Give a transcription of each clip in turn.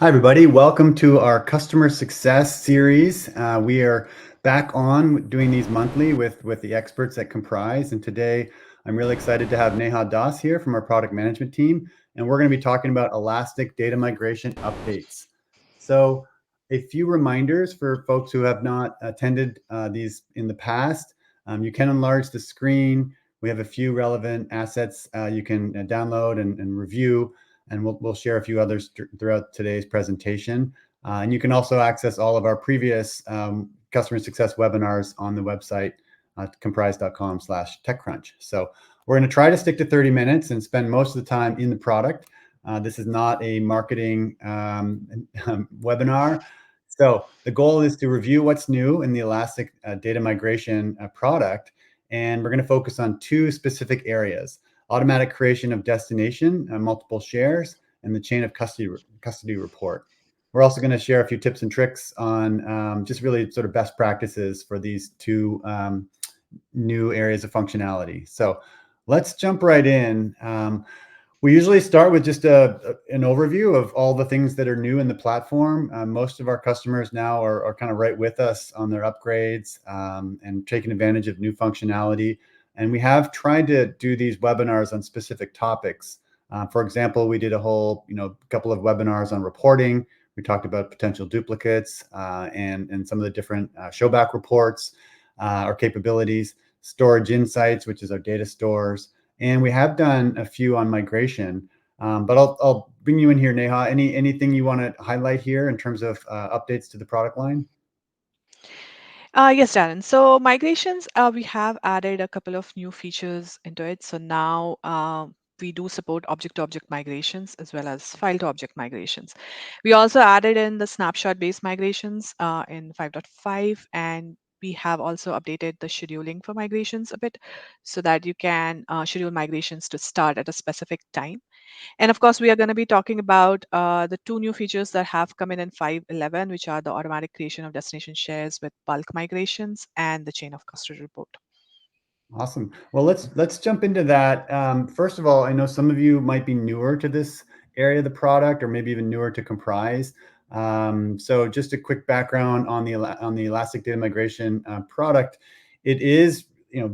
Hi, everybody. Welcome to our customer success series. We are back on doing these monthly with the experts at Komprise. And today I'm really excited to have Neha Das here from our product management team. And we're going to be talking about Elastic data migration updates. So, a few reminders for folks who have not attended these in the past. You can enlarge the screen. We have a few relevant assets you can download and review, and we'll share a few others throughout today's presentation. And you can also access all of our previous customer success webinars on the website, komprise.com/techcrunch. So we're going to try to stick to 30 minutes and spend most of the time in the product. This is not a marketing webinar. So the goal is to review what's new in the Elastic data migration product. And we're going to focus on two specific areas: automatic creation of destination, multiple shares, and the chain of custody report. We're also going to share a few tips and tricks on just really sort of best practices for these two new areas of functionality. So let's jump right in. We usually start with just an overview of all the things that are new in the platform. Most of our customers now are kind of right with us on their upgrades and taking advantage of new functionality. And we have tried to do these webinars on specific topics. For example, we did a whole, couple of webinars on reporting. We talked about potential duplicates and some of the different showback reports or capabilities, storage insights, which is our data stores. And we have done a few on migration, but I'll bring you in here, Neha. Anything you want to highlight here in terms of updates to the product line? Yes, Darren. So migrations, we have added a couple of new features into it. So now we do support object-to-object migrations as well as file-to-object migrations. We also added in the snapshot-based migrations in 5.5, and we have also updated the scheduling for migrations a bit so that you can schedule migrations to start at a specific time. And of course, we are going to be talking about the two new features that have come in 5.11, which are the automatic creation of destination shares with bulk migrations and the chain of custody report. Awesome. Well, let's jump into that. First of all, I know some of you might be newer to this area of the product, or maybe even newer to Comprise. So, just a quick background on the Elastic Data Migration product. It is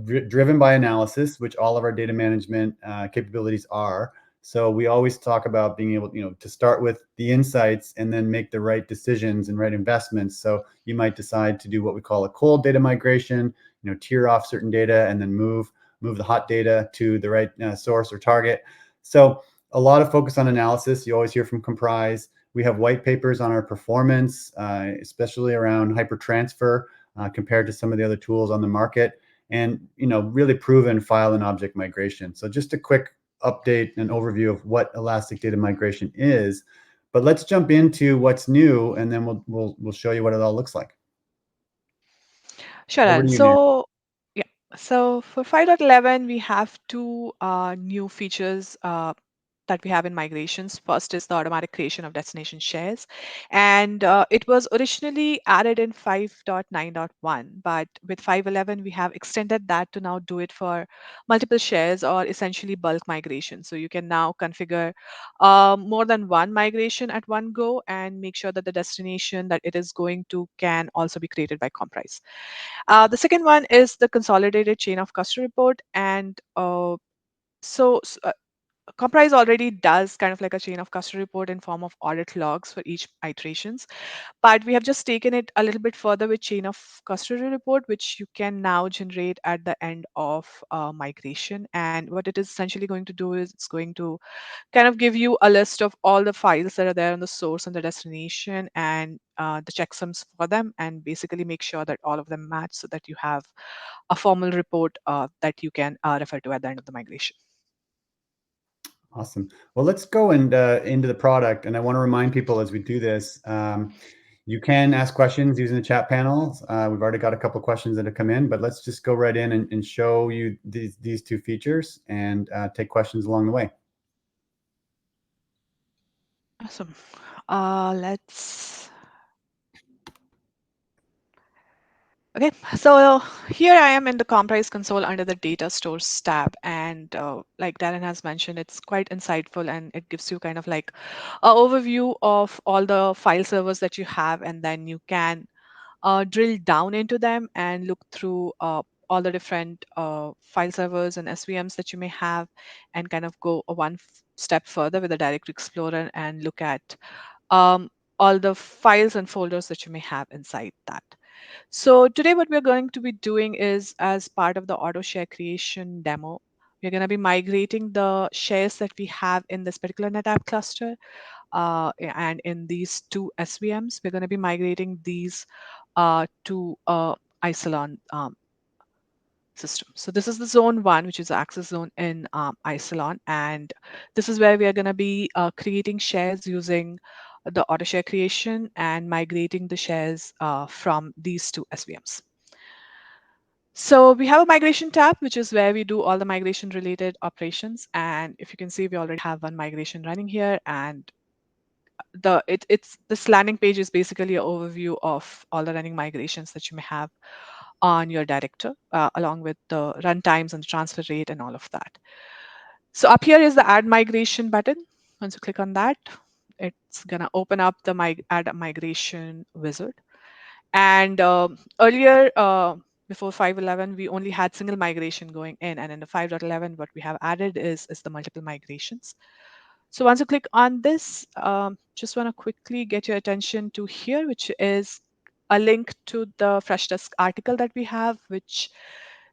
driven by analysis, which all of our data management capabilities are. So we always talk about being able, to start with the insights and then make the right decisions and right investments. So you might decide to do what we call a cold data migration, tier off certain data and then move the hot data to the right source or target. So a lot of focus on analysis. You always hear from Comprise. We have white papers on our performance, especially around hypertransfer compared to some of the other tools on the market, and really proven file and object migration. So just a quick update and overview of what Elastic Data Migration is. But let's jump into what's new, and then we'll show you what it all looks like. Sure. Over And to you, Nan. yeah. So for 5.11, we have two new features that we have in migrations. First is the automatic creation of destination shares. And it was originally added in 5.9.1, but with 5.11, we have extended that to now do it for multiple shares or essentially bulk migration. So you can now configure more than one migration at one go and make sure that the destination that it is going to can also be created by Comprise. The second one is the consolidated chain of custody report. And so, s- uh, Comprise already does kind of like a chain of custody report in form of audit logs for each iterations, but we have just taken it a little bit further with chain of custody report, which you can now generate at the end of migration. And what it is essentially going to do is it's going to kind of give you a list of all the files that are there on the source and the destination and the checksums for them, and basically make sure that all of them match so that you have a formal report that you can refer to at the end of the migration. Awesome. Well, let's go into the product, and I want to remind people as we do this, you can ask questions using the chat panel. We've already got a couple questions that have come in, but let's just go right in and show you these two features and take questions along the way. Awesome. Let's Okay, so here I am in the Komprise console under the data stores tab. And like Darren has mentioned, it's quite insightful and it gives you kind of like an overview of all the file servers that you have. And then you can drill down into them and look through all the different file servers and SVMs that you may have, and kind of go step further with the Directory Explorer and look at um, all the files and folders that you may have inside that. So today what we're going to be doing is, as part of the auto share creation demo, we're going to be migrating the shares that we have in this particular NetApp cluster and in these two SVMs. We're going to be migrating these to Isilon system. So this is the zone one, which is the access zone in Isilon. And this is where we are going to be creating shares using the auto share creation and migrating the shares from these two SVMs. So we have a migration tab, which is where we do all the migration related operations. And if you can see, we already have one migration running here. And it's this landing page is basically an overview of all the running migrations that you may have on your director, along with the runtimes and the transfer rate and all of that. So up here is the add migration button. Once you click on that, it's gonna open up the add a migration wizard. And earlier, before 5.11, we only had single migration going in, and in the 5.11, what we have added is the multiple migrations. So once you click on this, just want to quickly get your attention to here, which is a link to the Freshdesk article that we have, which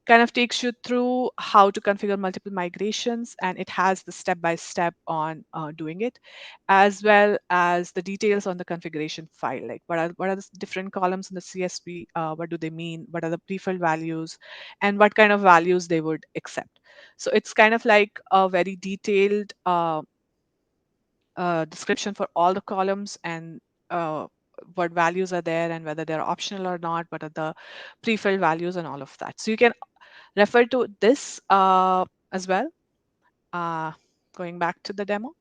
kind of takes you through how to configure multiple migrations, and it has the step-by-step on doing it, as well as the details on the configuration file, like what are the different columns in the CSV, what do they mean, what are the pre-filled values, and what kind of values they would accept. So it's kind of like a very detailed description for all the columns, and uh, what values are there and whether they're optional or not, what are the pre-filled values and all of that. So you can refer to this as well. Uh, Going back to the demo.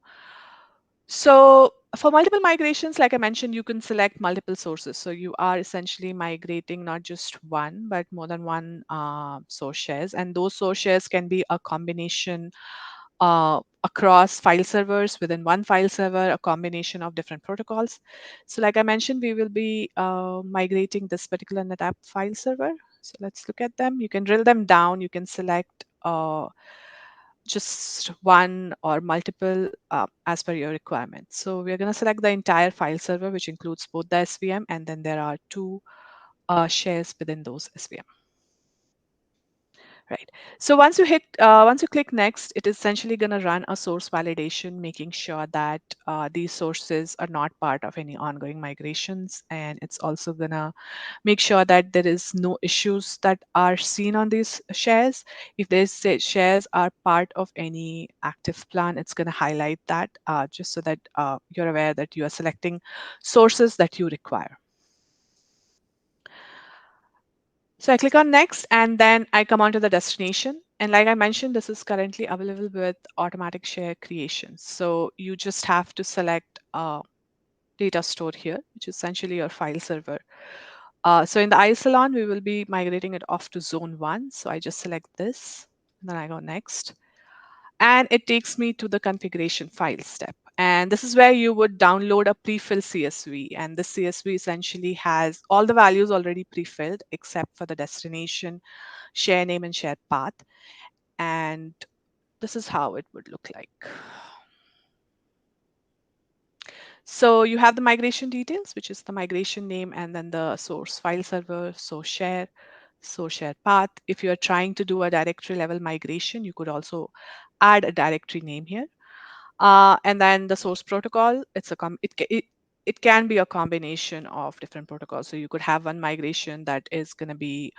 So for multiple migrations, like I mentioned, you can select multiple sources. So you are essentially migrating not just one, but more than one source shares. And those source shares can be a combination across file servers within one file server, a combination of different protocols. So like I mentioned, we will be migrating this particular NetApp file server. So let's look at them. You can drill them down. You can select just one or multiple as per your requirement. So we're going to select the entire file server, which includes both the SVM, and then there are two shares within those SVM. Right. So once you click next, it is essentially going to run a source validation, making sure that these sources are not part of any ongoing migrations. And it's also going to make sure that there is no issues that are seen on these shares. If these shares are part of any active plan, it's going to highlight that just so that you're aware that you are selecting sources that you require. So I click on next, and then I come on to the destination. And like I mentioned, this is currently available with automatic share creation. So you just have to select data store here, which is essentially your file server. So in the Isilon, we will be migrating it off to zone one. So I just select this, and then I go next. And it takes me to the configuration file step. And this is where you would download a pre-fill CSV. And this CSV essentially has all the values already pre-filled except for the destination, share name, and share path. And this is how it would look like. So you have the migration details, which is the migration name and then the source file server, source share path. If you're trying to do a directory level migration, you could also add a directory name here. And then the source protocol, it can be a combination of different protocols. So you could have one migration that is going to be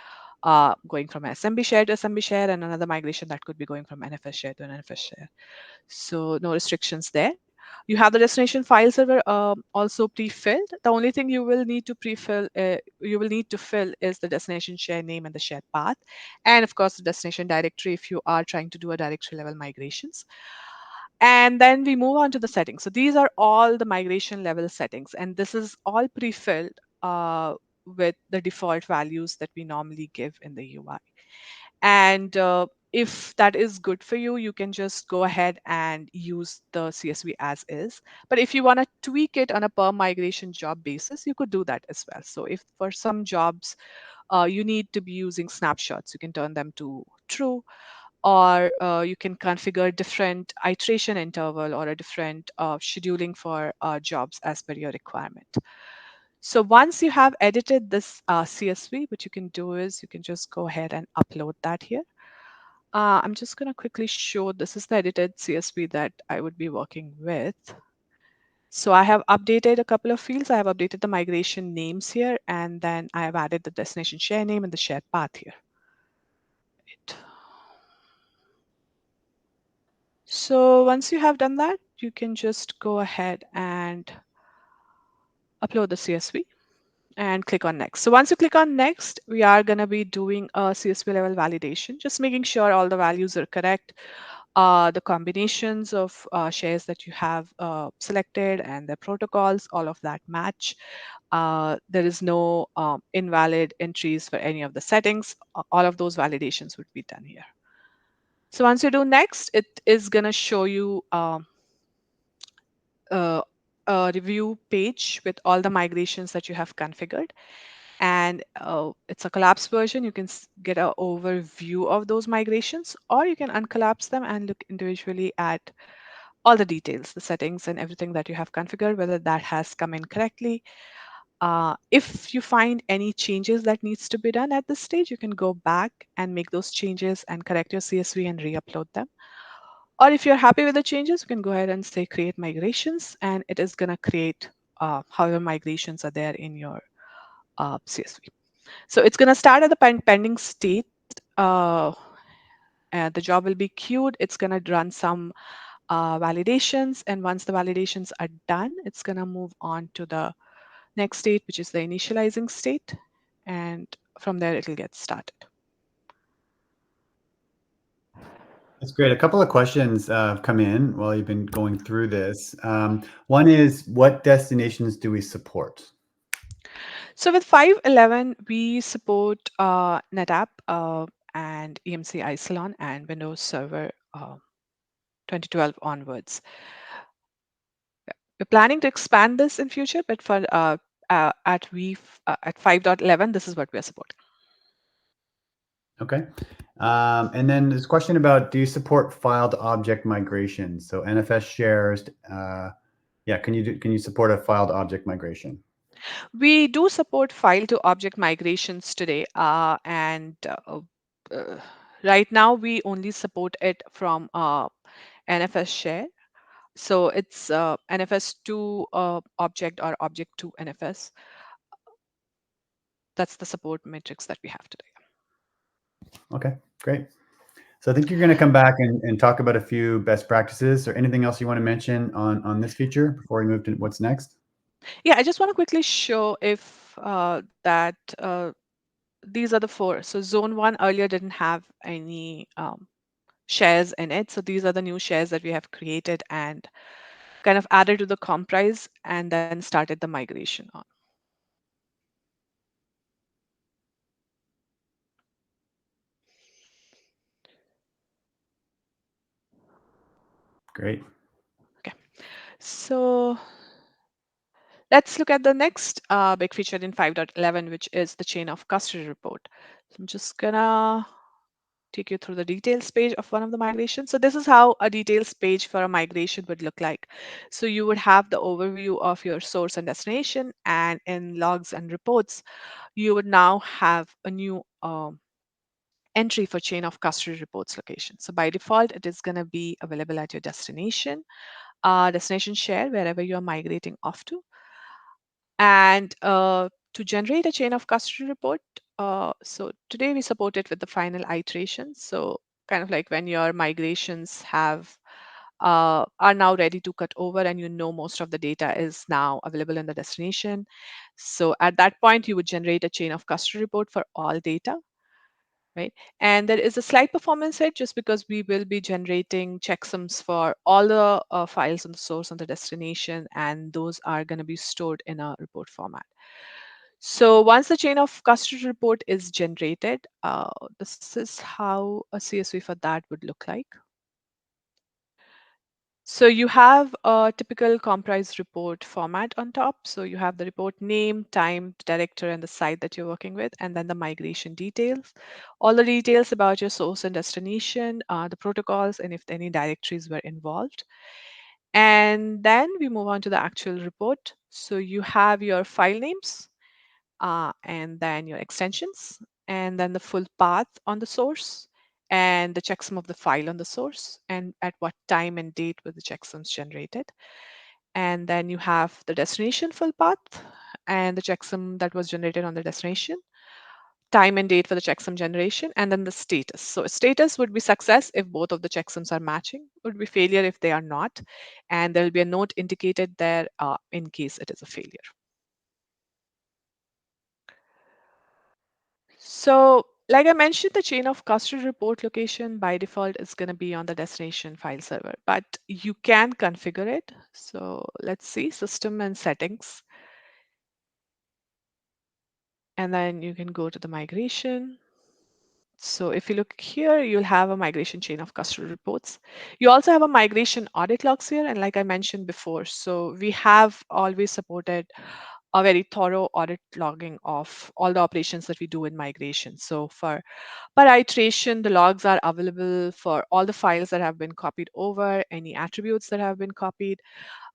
going from SMB share to SMB share, and another migration that could be going from NFS share to an NFS share. So no restrictions there. You have the destination file server also pre-filled. The only thing you will need to fill is the destination share name and the share path, and of course the destination directory if you are trying to do a directory level migrations. And then we move on to the settings. So these are all the migration level settings, and this is all pre-filled with the default values that we normally give in the UI. And if that is good for you, you can just go ahead and use the CSV as is. But if you want to tweak it on a per migration job basis, you could do that as well. So if for some jobs you need to be using snapshots, you can turn them to true, or you can configure different iteration interval or a different scheduling for jobs as per your requirement. So once you have edited this CSV, what you can do is you can just go ahead and upload that here. I'm just going to quickly show this is the edited CSV that I would be working with. So I have updated a couple of fields. I have updated the migration names here, and then I have added the destination share name and the share path here. Right. So once you have done that, you can just go ahead and upload the CSV and click on next. So once you click on next, we are going to be doing a CSV level validation, just making sure all the values are correct. The combinations of shares that you have selected and the protocols, all of that match. There is no invalid entries for any of the settings. All of those validations would be done here. So once you do next, it is going to show you uh, a review page with all the migrations that you have configured. And it's a collapsed version. You can get an overview of those migrations, or you can uncollapse them and look individually at all the details, the settings and everything that you have configured, whether that has come in correctly. If you find any changes that needs to be done at this stage, you can go back and make those changes and correct your CSV and re-upload them. Or if you're happy with the changes, you can go ahead and say create migrations, and it is going to create however migrations are there in your CSV. So it's going to start at the pending state. Uh, the job will be queued. It's going to run some validations. And once the validations are done, it's going to move on to the next state, which is the initializing state. And from there, it'll get started. That's great. A couple of questions have come in while you've been going through this. One is, what destinations do we support? So with 5.11, we support NetApp and EMC Isilon and Windows Server 2012 onwards. We're planning to expand this in future, but for at 5.11, this is what we are supporting. Okay. And then there's a question about, do you support file to object migration? So NFS shares, yeah, can you support a file to object migration? We do support file to object migrations today, and uh, right now we only support it from NFS share. So it's NFS to object or object to NFS. That's the support matrix that we have today. Okay, great. So I think you're going to come back and talk about a few best practices, or anything else you want to mention on this feature before we move to what's next. Yeah, I just want to quickly show if that these are the four. So zone one earlier didn't have any shares in it. So these are the new shares that we have created and kind of added to the Komprise and then started the migration on. Great. Okay, so let's look at the next big feature in 5.11, which is the chain of custody report. So I'm just gonna take you through the details page of one of the migrations. So this is how a details page for a migration would look like. So you would have the overview of your source and destination, and in logs and reports, you would now have a new entry for chain of custody reports location. So by default, it is going to be available at your destination, destination share, wherever you're migrating off to. And to generate a chain of custody report, so today we support it with the final iteration. So kind of like when your migrations are now ready to cut over, and you know most of the data is now available in the destination. So at that point, you would generate a chain of custody report for all data, right? And there is a slight performance hit just because we will be generating checksums for all the files on the source and the destination, and those are going to be stored in a report format. So once the chain of custody report is generated, this is how a CSV for that would look like. So you have a typical Komprise report format on top. So you have the report name, time, director, and the site that you're working with, and then the migration details. All the details about your source and destination, the protocols, and if any directories were involved. And then we move on to the actual report. So you have your file names, and then your extensions, and then the full path on the source, and the checksum of the file on the source, and at what time and date were the checksums generated. And then you have the destination full path and the checksum that was generated on the destination, time and date for the checksum generation, and then the status. So status would be success if both of the checksums are matching, would be failure if they are not, and there will be a note indicated there in case it is a failure. So, like I mentioned, the chain of custody report location by default is going to be on the destination file server, but you can configure it. So let's see system and settings, and then you can go to the migration. So if you look here, you'll have a migration chain of custody reports. You also have a migration audit logs here. And like I mentioned before, so we have always supported a very thorough audit logging of all the operations that we do in migration. So for per iteration, the logs are available for all the files that have been copied over, any attributes that have been copied.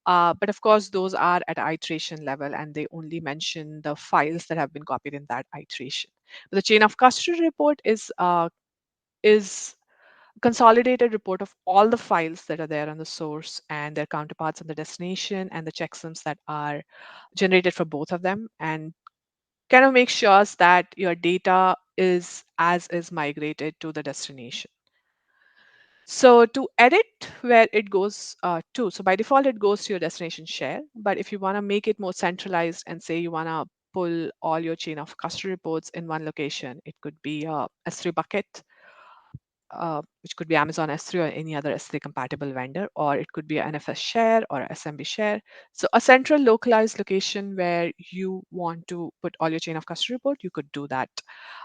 But of course, those are at iteration level and they only mention the files that have been copied in that iteration. But the chain of custody report is a consolidated report of all the files that are there on the source and their counterparts on the destination and the checksums that are generated for both of them, and kind of make sure that your data is as is migrated to the destination. So to edit where it goes to, so by default it goes to your destination share. But if you want to make it more centralized and say you want to pull all your chain of custody reports in one location, it could be a S3 bucket, which could be Amazon S3 or any other S3 compatible vendor, or it could be an NFS share or a SMB share. So a central localized location where you want to put all your chain of custody report, you could do that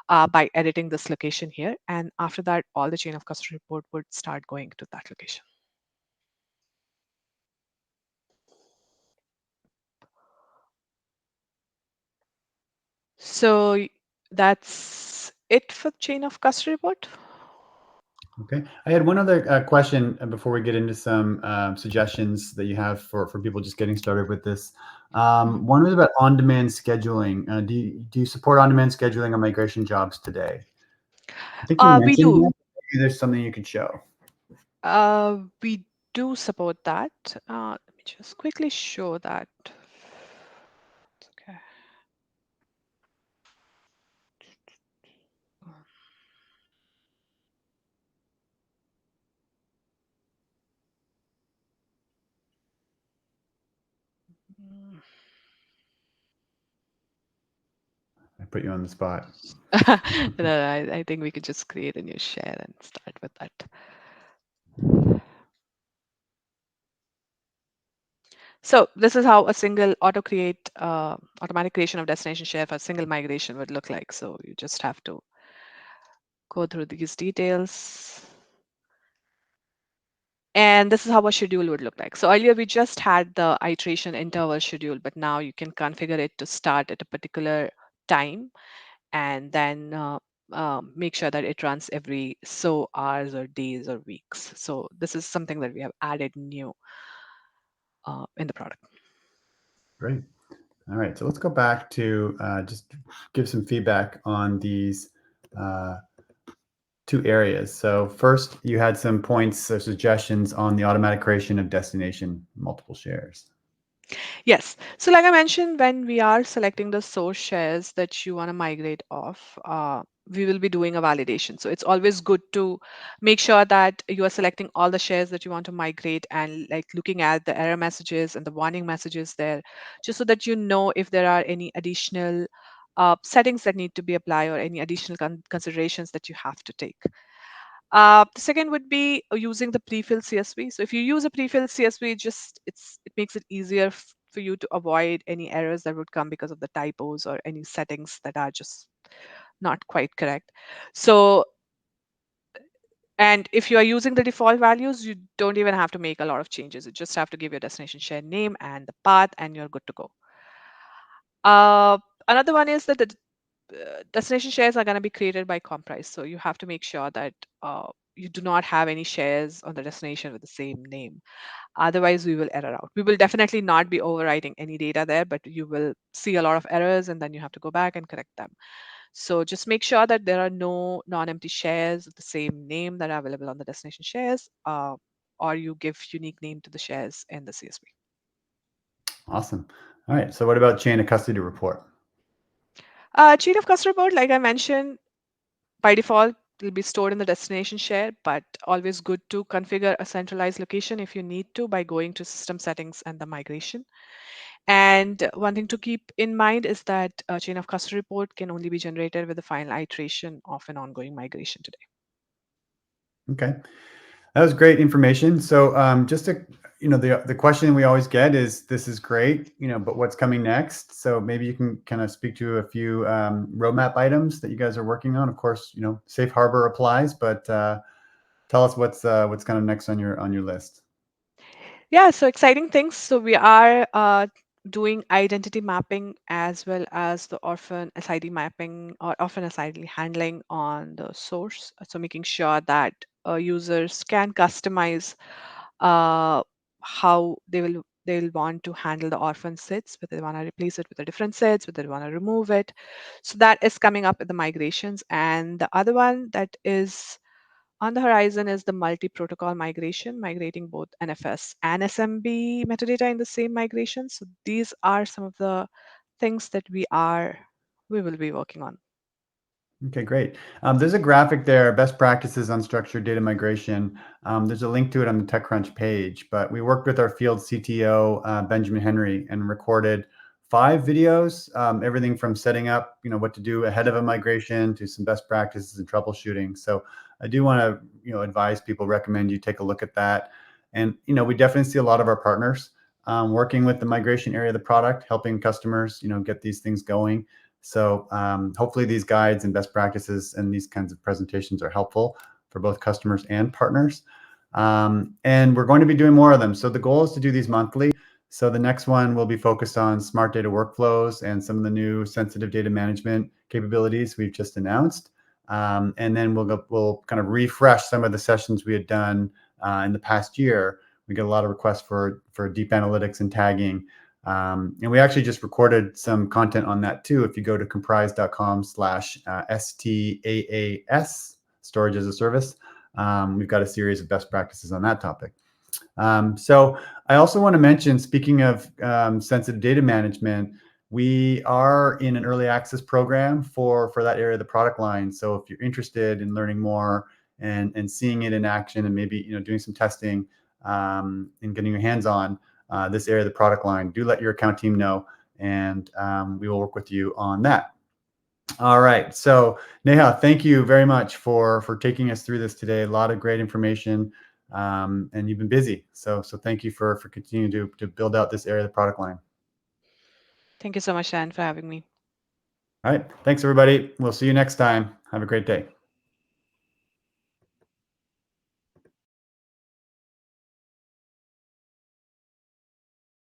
by editing this location here. And after that, all the chain of custody report would start going to that location. So that's it for chain of custody report. Okay. I had one other question before we get into some suggestions that you have for people just getting started with this. Mhm. One was about on-demand scheduling. Do you support on-demand scheduling on migration jobs today? I think you We mentioned do. that. Maybe there's something you could show. We do support that. Let me just quickly show that. Okay. Mm. I put you on the spot. No, I think we could just create a new share and start with that. So this is how a single automatic creation of destination share for a single migration would look like. So you just have to go through these details. And this is how a schedule would look like. So earlier we just had the iteration interval schedule, but now you can configure it to start at a particular time and then make sure that it runs every so hours or days or weeks. So this is something that we have added new in the product. Great. All right. So let's go back to just give some feedback on these uh, two areas. So first, you had some points or suggestions on the automatic creation of destination multiple shares. Yes. So like I mentioned, when we are selecting the source shares that you want to migrate off, we will be doing a validation. So it's always good to make sure that you are selecting all the shares that you want to migrate and like looking at the error messages and the warning messages there, just so that you know if there are any additional settings that need to be applied or any additional considerations that you have to take. The second would be using the pre-filled CSV. So if you use a pre-filled CSV, it makes it easier for you to avoid any errors that would come because of the typos or any settings that are just not quite correct. So, and if you are using the default values, you don't even have to make a lot of changes. You just have to give your destination share name and the path, and you're good to go. Uh, Another one is that the destination shares are going to be created by Komprise. So you have to make sure that you do not have any shares on the destination with the same name. Otherwise, we will error out. We will definitely not be overwriting any data there, but you will see a lot of errors and then you have to go back and correct them. So just make sure that there are no non-empty shares of the same name that are available on the destination shares, or you give unique name to the shares in the CSV. Awesome. All right. So what about chain of custody report? Chain of custody report, like I mentioned, by default, it'll be stored in the destination share, but always good to configure a centralized location if you need to by going to system settings and the migration. And one thing to keep in mind is that a chain of custody report can only be generated with the final iteration of an ongoing migration today. Okay. That was great information. So just to, the question we always get is, this is great, but what's coming next? So maybe you can kind of speak to a few roadmap items that you guys are working on. Of course, safe harbor applies, but tell us what's kind of next on your list. Yeah, so exciting things. So we are doing identity mapping as well as the orphan SID mapping or orphan SID handling on the source. So making sure that users can customize uh, how they'll want to handle the orphan sets, whether they want to replace it with a different sets, whether they want to remove it. So that is coming up with the migrations. And the other one that is on the horizon is the multi-protocol migration, migrating both NFS and SMB metadata in the same migration. So these are some of the things that we will be working on. Okay, great. There's a graphic there, best practices unstructured data migration. There's a link to it on the TechCrunch page, but we worked with our field CTO, Benjamin Henry, and recorded 5 videos, everything from setting up, what to do ahead of a migration to some best practices and troubleshooting. So I do want to, advise people, recommend you take a look at that. And, we definitely see a lot of our partners working with the migration area of the product, helping customers, get these things going. So hopefully these guides and best practices and these kinds of presentations are helpful for both customers and partners. And we're going to be doing more of them. So the goal is to do these monthly. So the next one will be focused on smart data workflows and some of the new sensitive data management capabilities we've just announced. And then we'll kind of refresh some of the sessions we had done in the past year. We get a lot of requests for deep analytics and tagging. And we actually just recorded some content on that too. If you go to komprise.com/STAAS, storage as a service, we've got a series of best practices on that topic. So I also want to mention, speaking of sensitive data management, we are in an early access program for that area of the product line. So if you're interested in learning more and seeing it in action and maybe doing some testing and getting your hands on this area of the product line, do let your account team know, and we will work with you on that. All right. So Neha, thank you very much for taking us through this today. A lot of great information, and you've been busy. So thank you for continuing to build out this area of the product line. Thank you so much, Dan, for having me. All right. Thanks, everybody. We'll see you next time. Have a great day.